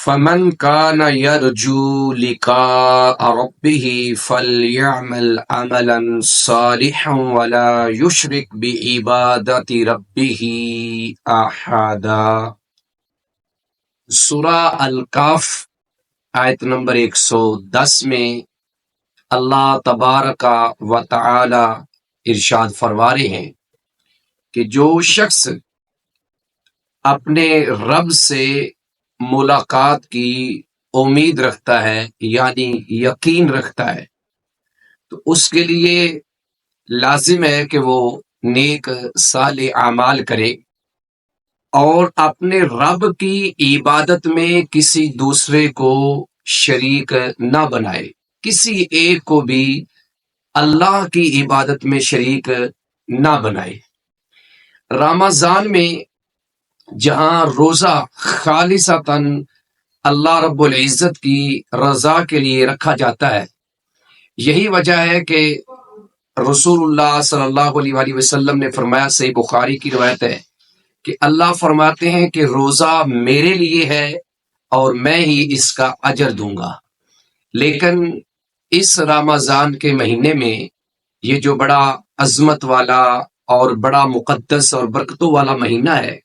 فمن كان يرجو لقاء ربه فليعمل عملا صالحا ولا يشرك بعبادة ربه أحدا۔ سورہ الکاف آیت نمبر 110 میں اللہ تبارک و تعالی ارشاد فرما رہے ہیں کہ جو شخص اپنے رب سے ملاقات کی امید رکھتا ہے یعنی یقین رکھتا ہے تو اس کے لیے لازم ہے کہ وہ نیک صالح اعمال کرے اور اپنے رب کی عبادت میں کسی دوسرے کو شریک نہ بنائے، کسی ایک کو بھی اللہ کی عبادت میں شریک نہ بنائے۔ رمضان میں جہاں روزہ خالصتاً اللہ رب العزت کی رضا کے لیے رکھا جاتا ہے، یہی وجہ ہے کہ رسول اللہ صلی اللہ علیہ وآلہ وسلم نے فرمایا، صحیح بخاری کی روایت ہے کہ اللہ فرماتے ہیں کہ روزہ میرے لیے ہے اور میں ہی اس کا اجر دوں گا۔ لیکن اس رمضان کے مہینے میں یہ جو بڑا عظمت والا اور بڑا مقدس اور برکتوں والا مہینہ ہے،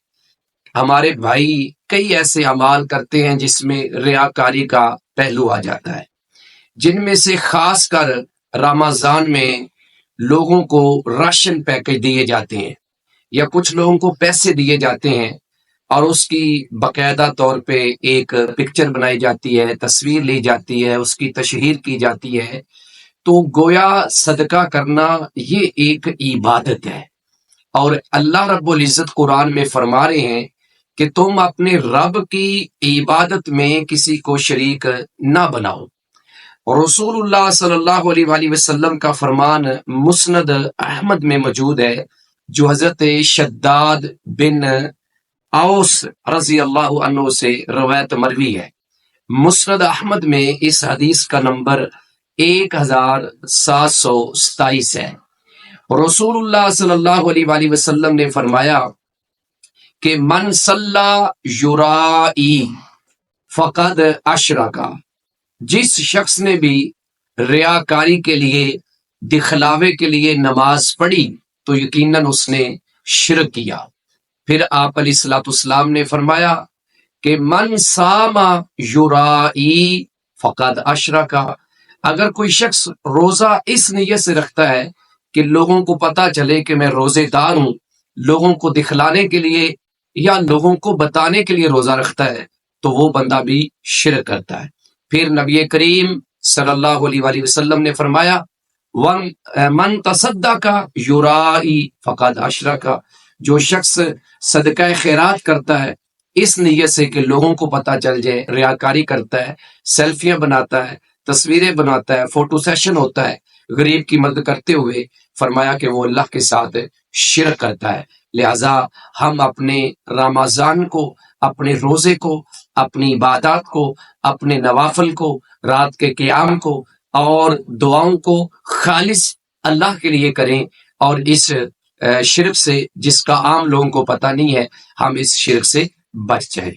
ہمارے بھائی کئی ایسے اعمال کرتے ہیں جس میں ریاکاری کا پہلو آ جاتا ہے، جن میں سے خاص کر رمضان میں لوگوں کو راشن پیکج دیے جاتے ہیں یا کچھ لوگوں کو پیسے دیے جاتے ہیں اور اس کی باقاعدہ طور پہ ایک پکچر بنائی جاتی ہے، تصویر لی جاتی ہے، اس کی تشہیر کی جاتی ہے، تو گویا صدقہ کرنا یہ ایک عبادت ہے۔ اور اللہ رب العزت قرآن میں فرما رہے ہیں کہ تم اپنے رب کی عبادت میں کسی کو شریک نہ بناؤ۔ رسول اللہ صلی اللہ علیہ وآلہ وسلم کا فرمان مسند احمد میں موجود ہے، جو حضرت شداد بن اوس رضی اللہ عنہ سے روایت مروی ہے۔ مسند احمد میں اس حدیث کا نمبر 1727 ہے۔ رسول اللہ صلی اللہ علیہ وآلہ وسلم نے فرمایا کہ من صلی یرائی فقد اشرکا، جس شخص نے بھی ریاکاری کے لیے، دکھلاوے کے لیے نماز پڑھی تو یقیناً اس نے شرک کیا۔ پھر آپ علیہ الصلوۃ والسلام نے فرمایا کہ من صام یرائی فقد اشرکا، اگر کوئی شخص روزہ اس نیت سے رکھتا ہے کہ لوگوں کو پتہ چلے کہ میں روزے دار ہوں، لوگوں کو دکھلانے کے لیے یا لوگوں کو بتانے کے لیے روزہ رکھتا ہے، تو وہ بندہ بھی شرک کرتا ہے۔ پھر نبی کریم صلی اللہ علیہ وآلہ وسلم نے فرمایا من تصدق یرائی فقد اشرکا، جو شخص صدقہ خیرات کرتا ہے اس نیت سے کہ لوگوں کو پتہ چل جائے، ریاکاری کرتا ہے، سیلفیاں بناتا ہے، تصویریں بناتا ہے، فوٹو سیشن ہوتا ہے غریب کی مدد کرتے ہوئے، فرمایا کہ وہ اللہ کے ساتھ شرک کرتا ہے۔ لہذا ہم اپنے رمضان کو، اپنے روزے کو، اپنی عبادات کو، اپنے نوافل کو، رات کے قیام کو اور دعاؤں کو خالص اللہ کے لیے کریں، اور اس شرک سے جس کا عام لوگوں کو پتہ نہیں ہے، ہم اس شرک سے بچ جائیں۔